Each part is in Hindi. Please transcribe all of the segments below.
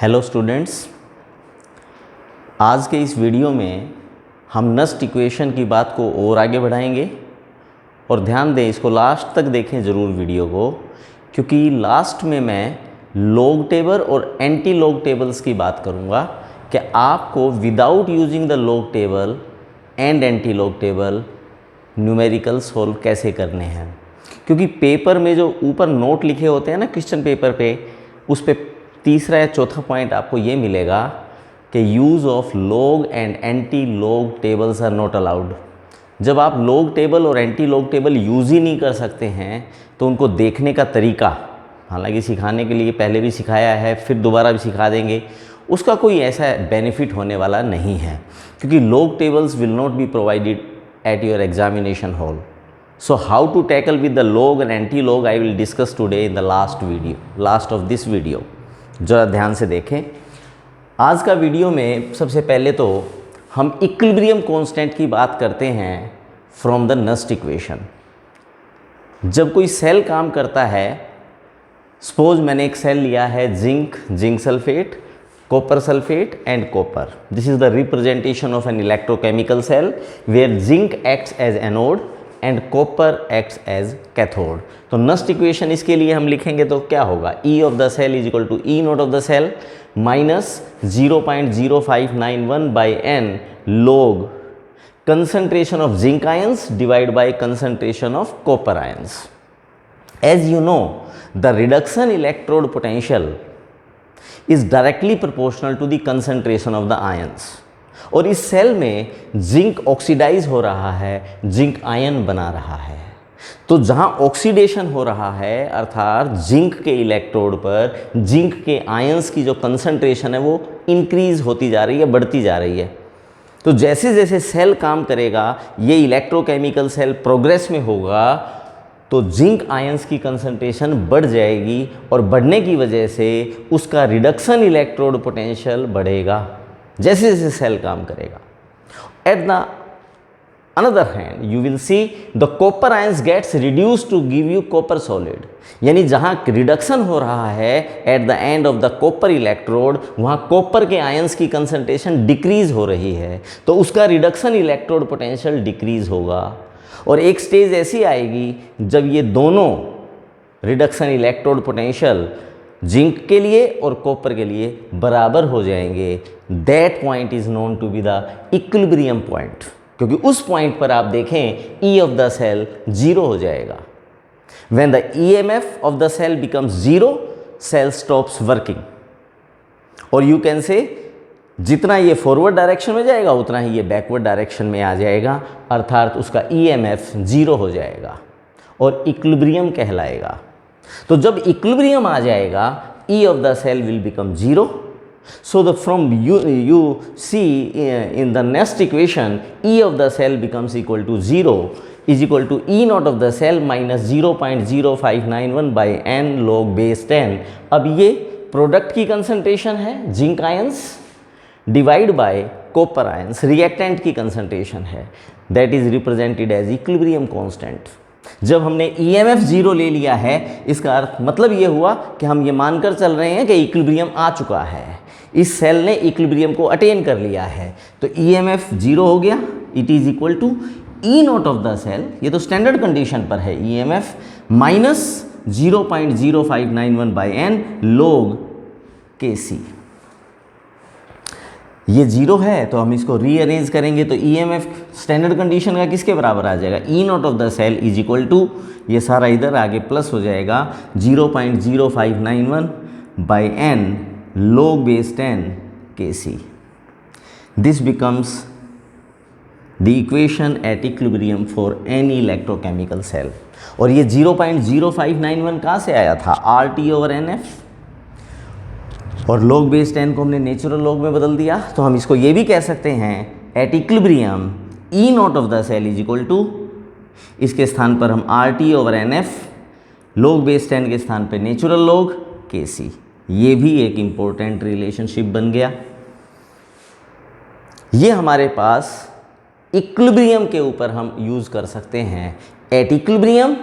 हेलो स्टूडेंट्स, आज के इस वीडियो में हम नस्ट इक्वेशन की बात को और आगे बढ़ाएंगे और ध्यान दें, इसको लास्ट तक देखें ज़रूर वीडियो को, क्योंकि लास्ट में मैं लॉग टेबल और एंटी लॉग टेबल्स की बात करूंगा कि आपको without using the log table and anti log table numerical solve कैसे करने हैं। क्योंकि पेपर में जो ऊपर नोट लिखे होते हैं ना क्वेश्चन पेपर पे, उस पे तीसरा या चौथा पॉइंट आपको ये मिलेगा कि use of log and anti log tables are not allowed. जब आप लॉग टेबल और एंटी लॉग टेबल यूज़ ही नहीं कर सकते हैं तो उनको देखने का तरीका, हालांकि सिखाने के लिए पहले भी सिखाया है, फिर दोबारा भी सिखा देंगे, उसका कोई ऐसा बेनिफिट होने वाला नहीं है, क्योंकि log tables will not be provided at your examination hall. So how to tackle with the log and anti-log I will discuss today in the last of this video. ज़रा ध्यान से देखें। आज का वीडियो में सबसे पहले तो हम इक्विलिब्रियम कांस्टेंट की बात करते हैं फ्रॉम द नस्ट इक्वेशन। जब कोई सेल काम करता है, सपोज मैंने एक सेल लिया है zinc sulphate, copper sulfate and copper. This is the representation of an electrochemical cell where zinc acts as anode and copper acts as cathode. तो नस्ट इक्वेशन इसके लिए हम लिखेंगे तो क्या होगा, E of the cell is equal to E naught of the cell minus 0.0591 by N log concentration of zinc ions divided by concentration of copper ions. As you know, the reduction electrode potential is directly proportional to the concentration of the ions. और इस सेल में जिंक ऑक्सीडाइज हो रहा है, जिंक आयन बना रहा है। तो जहाँ ऑक्सीडेशन हो रहा है, अर्थात जिंक के इलेक्ट्रोड पर जिंक के आयंस की जो कंसंट्रेशन है वो इंक्रीज होती जा रही है, बढ़ती जा रही है। तो जैसे जैसे सेल काम करेगा, ये इलेक्ट्रोकेमिकल सेल प्रोग्रेस में होगा, तो जिंक आयंस की कंसंट्रेशन बढ़ जाएगी और बढ़ने की वजह से उसका रिडक्शन इलेक्ट्रोड पोटेंशियल बढ़ेगा जैसे जैसे सेल काम करेगा। At the another hand you will see the copper ions gets reduce to give you copper solid, यानी जहाँ रिडक्शन हो रहा है at the end of the copper electrode, वहाँ कॉपर के आयंस की कंसंट्रेशन डिक्रीज हो रही है, तो उसका रिडक्शन इलेक्ट्रोड पोटेंशियल डिक्रीज होगा। और एक स्टेज ऐसी आएगी जब ये दोनों रिडक्शन इलेक्ट्रोड पोटेंशियल जिंक के लिए और कॉपर के लिए बराबर हो जाएंगे। That point is known to be the equilibrium point, क्योंकि उस पॉइंट पर आप देखें E of the cell zero हो जाएगा। When the EMF of the cell becomes zero, cell stops working. और यू कैन से जितना ये फॉरवर्ड डायरेक्शन में जाएगा उतना ही ये बैकवर्ड डायरेक्शन में आ जाएगा, अर्थात उसका ईएमएफ जीरो हो जाएगा और इक्विलिब्रियम कहलाएगा। तो जब इक्विलिब्रियम आ जाएगा, E of the cell will become zero. So the from you see in the next equation, E of the cell becomes equal to zero is equal to E naught of the cell minus 0.0591 by N log base 10। अब ये प्रोडक्ट की कंसंट्रेशन है zinc ions divide by copper ions, reactant की कंसंट्रेशन है, that is represented as equilibrium constant. जब हमने ईएमएफ जीरो ले लिया है, इसका अर्थ मतलब ये हुआ कि हम ये मानकर चल रहे हैं कि इक्विलिब्रियम आ चुका है, इस सेल ने इक्विलिब्रियम को अटेन कर लिया है। तो ईएमएफ जीरो हो गया, it is equal to E naught of the cell, ये तो स्टैंडर्ड कंडीशन पर है, EMF minus 0.0591 by N log K C. ये जीरो है तो हम इसको रीअरेंज करेंगे तो ईएमएफ स्टैंडर्ड कंडीशन का किसके बराबर आ जाएगा, E naught of the cell is equal to, ये सारा इधर आगे प्लस हो जाएगा, 0.0591 बाई एन लॉग बेस 10 के C. This becomes the equation at equilibrium for any electrochemical cell. और ये 0.0591 कहाँ से आया था, R T over N F, और लॉग बेस 10 को हमने नेचुरल लॉग में बदल दिया। तो हम इसको ये भी कह सकते हैं at equilibrium E naught of the cell is equal to, इसके स्थान पर हम R T over N F, log base 10 के स्थान पर नेचुरल लॉग के सी। ये भी एक इम्पोर्टेंट रिलेशनशिप बन गया। ये हमारे पास इक्विलिब्रियम के ऊपर हम यूज़ कर सकते हैं। At equilibrium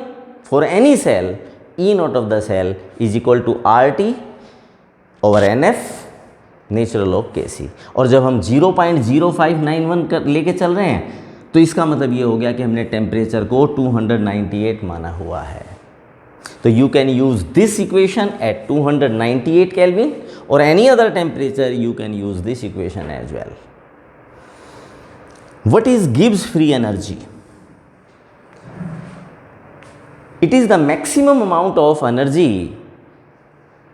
for any cell, E naught of the cell is equal to R T over NF natural log Kc। और जब हम 0.0591 कर लेके चल रहे हैं तो इसका मतलब ये हो गया कि हमने टेम्परेचर को 298 माना हुआ है। तो you can use this equation at 298 kelvin और any other temperature you can use this equation as well. What is Gibbs free energy? It is the maximum amount of energy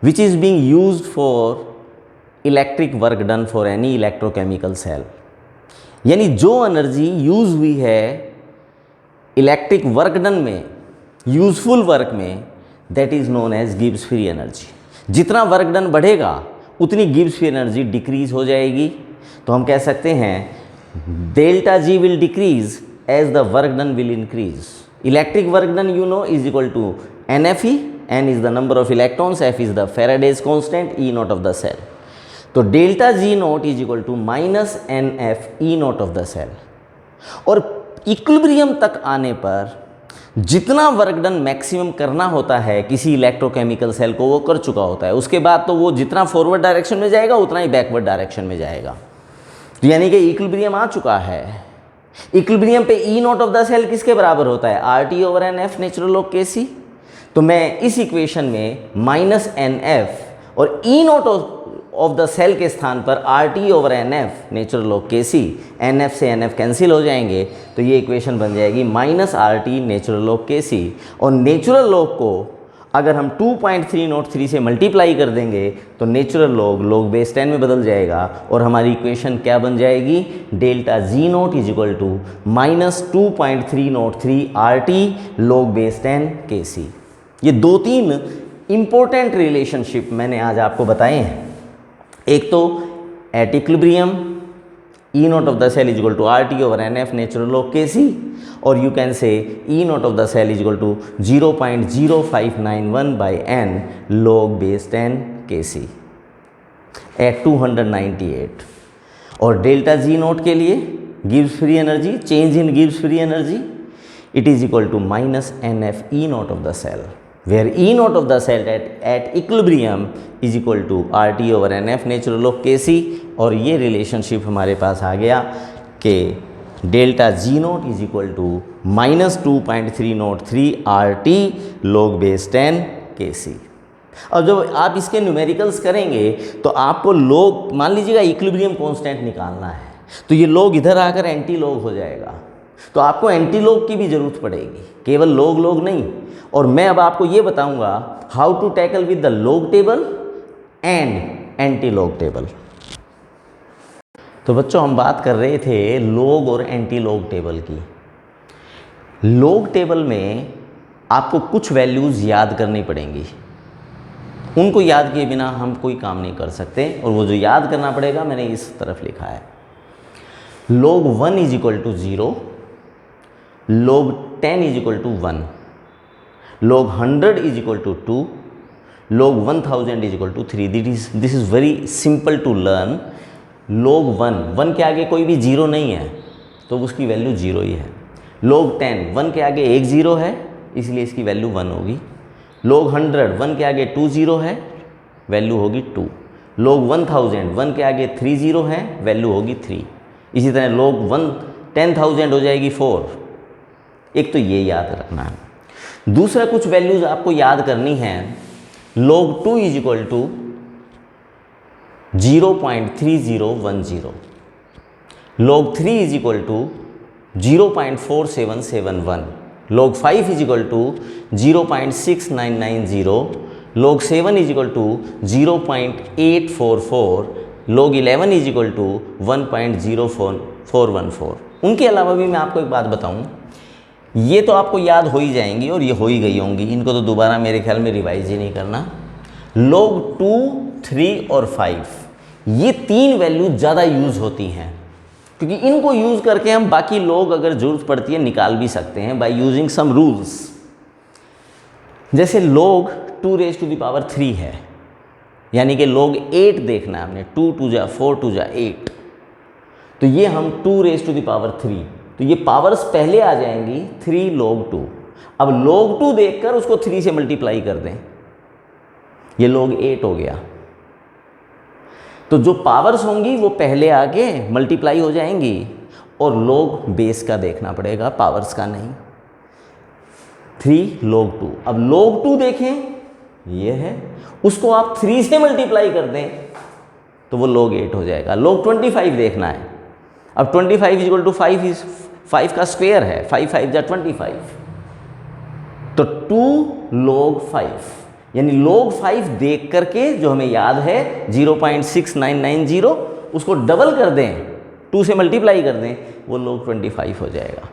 which is being used for electric work done for any electrochemical cell। यानी जो एनर्जी यूज हुई है इलेक्ट्रिक वर्क डन में, यूजफुल वर्क में, that is known as Gibbs free energy. जितना वर्क डन बढ़ेगा उतनी गिब्स फ्री एनर्जी डिक्रीज हो जाएगी। तो हम कह सकते हैं delta G will decrease as the work done will increase. Electric work done you know is equal to NFE, N is the number of electrons, F is the Faraday's constant, E naught of the cell। तो delta G naught is equal to minus NF E naught of the cell। और इक्विलिब्रियम तक आने पर जितना वर्क डन मैक्सिमम करना होता है किसी इलेक्ट्रोकेमिकल सेल को वो कर चुका होता है। उसके बाद तो वो जितना फॉरवर्ड डायरेक्शन में जाएगा उतना ही बैकवर्ड डायरेक्शन में जाएगा। तो यानी कि इक्विलिब्रियम आ चुका है। इक्विलिब्रियम पे E naught of the cell किसके बराबर होता है? R T over N F natural log K C. तो मैं इस इक्वेशन में माइनस एन एफ और E naught of the cell के स्थान पर R T over N F natural log K C, N F से एन एफ कैंसिल हो जाएंगे तो ये इक्वेशन बन जाएगी minus R T natural log K C. और नेचुरल लॉग को अगर हम 2.303 से मल्टीप्लाई कर देंगे तो नेचुरल लॉग लॉग बेस 10 में बदल जाएगा और हमारी इक्वेशन क्या बन जाएगी? Delta G naught is equal to minus 2.303 R T log base 10 के सी। ये 2-3 इंपॉर्टेंट रिलेशनशिप मैंने आज आपको बताए हैं। एक तो at equilibrium E naught of the cell is equal to RT over NF natural log Kc, or you can say E naught of the cell is equal to 0.0591 by n log base 10 Kc at 298। और डेल्टा G naught के लिए Gibbs free energy, change in Gibbs free energy, it is equal to minus NF E naught of the cell, where E naught of the cell at equilibrium is equal to RT over NF natural log Kc। और ये रिलेशनशिप हमारे पास आ गया कि delta G naught is equal to minus 2.303 R T log base 10 के सी। और जब आप इसके न्यूमेरिकल्स करेंगे तो आपको लॉग, मान लीजिएगा इक्विलिब्रियम कांस्टेंट निकालना है तो ये लॉग इधर आकर एंटी लॉग हो जाएगा। तो आपको एंटी लॉग की भी ज़रूरत पड़ेगी, केवल लॉग लॉग नहीं। और मैं अब आपको ये बताऊंगा how to tackle with the log table and anti log table. तो बच्चों हम बात कर रहे थे लॉग और एंटी लॉग टेबल की। लॉग टेबल में आपको कुछ वैल्यूज़ याद करनी पड़ेंगी, उनको याद किए बिना हम कोई काम नहीं कर सकते। और वो जो याद करना पड़ेगा मैंने इस तरफ लिखा है। log 1 is equal to 0, log 10 is equal to 1, log 100 is equal to 2, log 1000 is equal to 3। This is very simple to learn. log 1 के आगे कोई भी जीरो नहीं है तो उसकी वैल्यू 0 ही है। log 10 1 के आगे एक ज़ीरो है इसलिए इसकी वैल्यू 1 होगी। log 100 1 के आगे 2 ज़ीरो है, वैल्यू होगी 2। log 1000 1 के आगे 3 ज़ीरो है, वैल्यू होगी 3। इसी तरह log 10,000 हो जाएगी 4। एक तो ये याद रखना है। दूसरा कुछ वैल्यूज़ आपको याद करनी है। log 2 is equal to 0.3010, log 3 is equal to 0.4771, log 5 is equal to 0.6990, log 7 is equal to 0.844, log 11 is equal to 1.0414। उनके अलावा भी मैं आपको एक बात बताऊं, ये तो आपको याद हो ही जाएंगी और ये हो ही गई होंगी, इनको तो दोबारा मेरे ख्याल में रिवाइज ही नहीं करना। log 2, 3 और 5 ये 3 वैल्यू ज़्यादा यूज़ होती हैं क्योंकि इनको यूज़ करके हम बाकी लोग अगर ज़रूरत पड़ती है निकाल भी सकते हैं बाय यूजिंग सम रूल्स। जैसे log 2 raise to the power 3 है, यानी कि log 8 देखना है हमने, 2 2 जा 4 2 जा 8, तो ये हम 2 रेज़ टू द पावर 3, तो ये पावर्स पहले आ जाएंगी 3 log 2। अब log 2 देखकर उसको 3 से मल्टीप्लाई कर दें, ये log 8 हो गया। तो जो पावर्स होंगी वो पहले आगे मल्टीप्लाई हो जाएंगी और log बेस का देखना पड़ेगा, पावर्स का नहीं। 3 log 2। अब log 2 देखें, ये है, उसको आप 3 से मल्टीप्लाई कर दें तो वो log 8 हो जाएगा। log 25 देखना है। अब 25 इक्वल टू 5 का स्क्वायर है, 5 5 जा 25, तो 2 log 5, यानी log 5 देख करके जो हमें याद है 0.6990, उसको डबल कर दें, 2 से मल्टीप्लाई कर दें, वो log 25 हो जाएगा।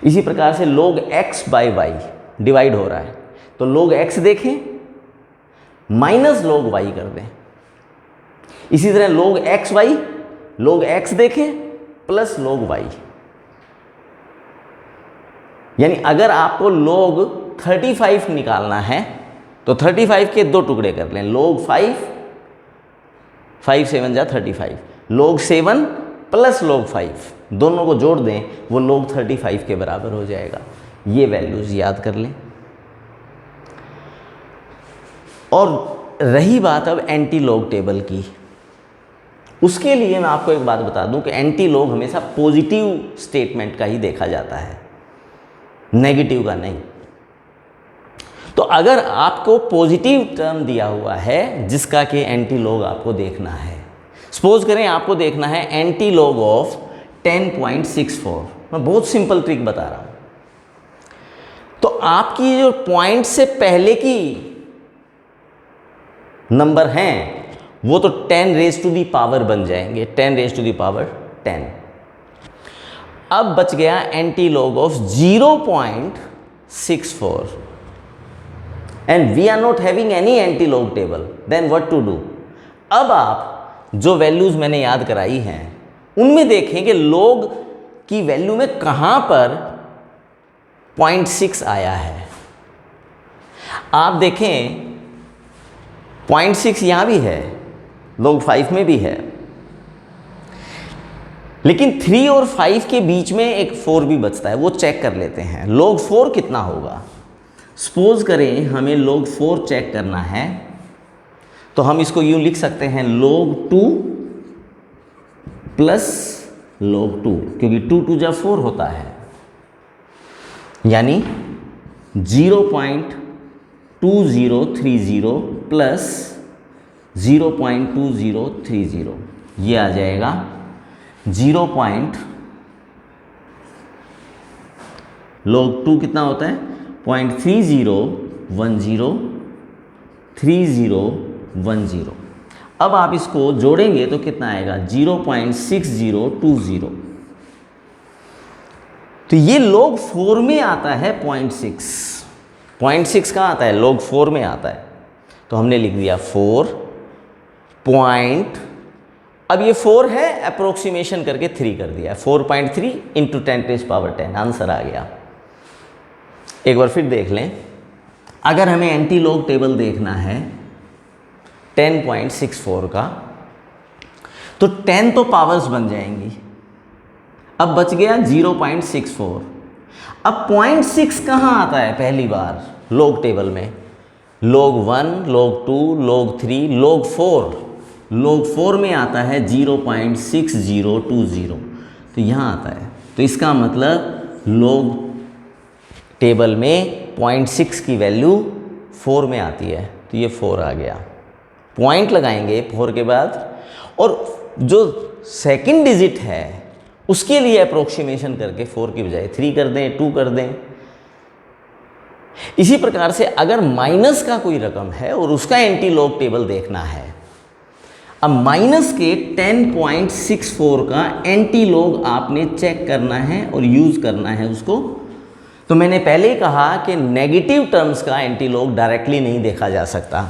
इसी प्रकार से log x by y divide हो रहा है, तो log x देखें माइनस log y कर दें। इसी तरह log x देखें प्लस log y, यानी अगर आपको log 35 निकालना है तो 35 के 2 टुकड़े कर लें, log 5, 5 7 जा 35, log 7 प्लस log 5, दोनों को जोड़ दें, वो log 35 के बराबर हो जाएगा। ये वैल्यूज याद कर लें। और रही बात अब एंटी लॉग टेबल की, उसके लिए मैं आपको एक बात बता दूं कि एंटी लॉग हमेशा पॉजिटिव स्टेटमेंट का ही देखा जाता है, नेगेटिव का नहीं। तो अगर आपको पॉजिटिव टर्म दिया हुआ है जिसका कि एंटी लॉग आपको देखना है, सपोज करें आपको देखना है एंटी लॉग ऑफ 10.64, मैं बहुत सिंपल ट्रिक बता रहा हूं। तो आपकी जो पॉइंट से पहले की नंबर हैं वो तो 10 रेज टू दी पावर बन जाएंगे, 10 रेज टू दी पावर 10। अब बच गया anti log of 0.64 and we are not having any anti log table, then what to do. अब आप जो वैल्यूज मैंने याद कराई हैं उनमें देखें कि लॉग की वैल्यू में कहां पर 0.6 आया है। आप देखें 0.6 यहां भी है, log 5 में भी है, लेकिन 3 और 5 के बीच में एक 4 भी बचता है, वो चेक कर लेते हैं। log 4 कितना होगा, सपोज करें हमें log 4 चेक करना है, तो हम इसको यूं लिख सकते हैं log 2 प्लस log 2, क्योंकि 2 2 जा 4 होता है, यानी 0.2030 प्लस 0.2030, ये आ जाएगा 0. log 2 कितना होता है 0.30103010। अब आप इसको जोड़ेंगे तो कितना आएगा 0.6020। तो ये log 4 में आता है 0.6 कहाँ आता है, log 4 में आता है। तो हमने लिख दिया 4 पॉइंट, अब ये 4 है, अप्रोक्सीमेशन करके 3 कर दिया, 4.3 इंटू 10⁻10, आंसर आ गया। एक बार फिर देख लें, अगर हमें एंटी लॉग टेबल देखना है 10.64 का, तो 10 तो पावर्स बन जाएंगी, अब बच गया 0.64। अब 0.6 कहाँ आता है पहली बार लॉग टेबल में, log 1, log 2, log 3, log 4, log 4 में आता है 0.6020, तो यहाँ आता है। तो इसका मतलब log टेबल में 0.6 की वैल्यू 4 में आती है, तो ये 4 आ गया। पॉइंट लगाएंगे 4 के बाद, और जो सेकंड डिजिट है उसके लिए अप्रोक्सीमेशन करके 4 की बजाय 3 कर दें, 2 कर दें। इसी प्रकार से अगर माइनस का कोई रकम है और उसका एंटी लॉग टेबल देखना है, अब माइनस के 10.64 का एंटी लॉग आपने चेक करना है और यूज करना है उसको। तो मैंने पहले ही कहा कि नेगेटिव टर्म्स का एंटी लॉग डायरेक्टली नहीं देखा जा सकता,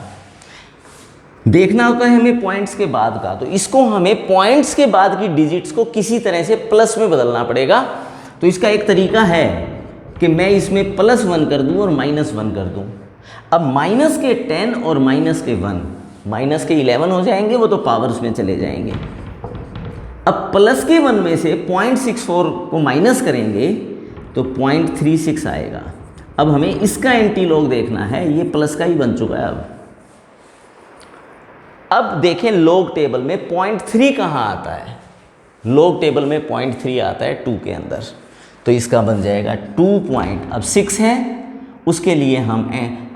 देखना होता है हमें पॉइंट्स के बाद का। तो इसको हमें पॉइंट्स के बाद की डिजिट्स को किसी तरह से प्लस में बदलना पड़ेगा। तो इसका एक तरीका है कि मैं इसमें +1 कर दूं और -1 कर दूं। अब माइनस के 10 और माइनस के 1, माइनस के 11 हो जाएंगे, वो तो पावर्स में चले जाएंगे। अब प्लस के 1 में से 0.64 को माइनस करेंगे तो 0.36 आएगा। अब हमें इसका एंटी लॉग देखना है, ये प्लस का ही बन चुका है। अब अब देखें लॉग टेबल में 0.3 कहाँ आता है, लॉग टेबल में 0.3 आता है 2 के अंदर, तो इसका बन जाएगा 2 पॉइंट, अब 6 है उसके लिए हम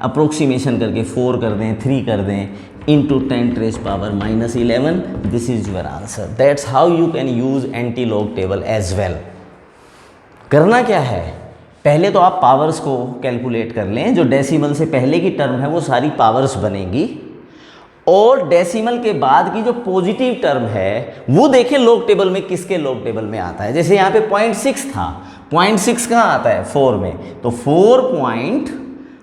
अप्रोक्सीमेशन करके 4 कर दें, 3 कर दें, into 10⁻⁻11, this is your answer. That's how you can use anti log table as well. करना क्या है, पहले तो आप पावर्स को कैलकुलेट कर लें, जो डेसिमल से पहले की टर्म है वो सारी पावर्स बनेगी, और डेसिमल के बाद की जो पॉजिटिव टर्म है वो देखें लॉग टेबल में किसके लॉग टेबल में आता है। जैसे यहाँ पे 0.6 था, 0.6 कहाँ आता है 4 में, तो 4 पॉइंट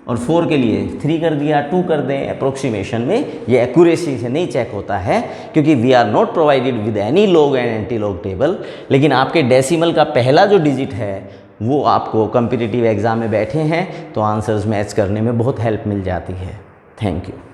और 4 के लिए 3 कर दिया, 2 कर दें अप्रोक्सीमेशन में, ये एक्यूरेसी से नहीं चेक होता है क्योंकि we are not provided with any log and anti log table. लेकिन आपके डेसिमल का पहला जो डिजिट है वो आपको कॉम्पिटिटिव एग्जाम में बैठे हैं तो आंसर्स मैच करने में बहुत हेल्प मिल जाती है। Thank you.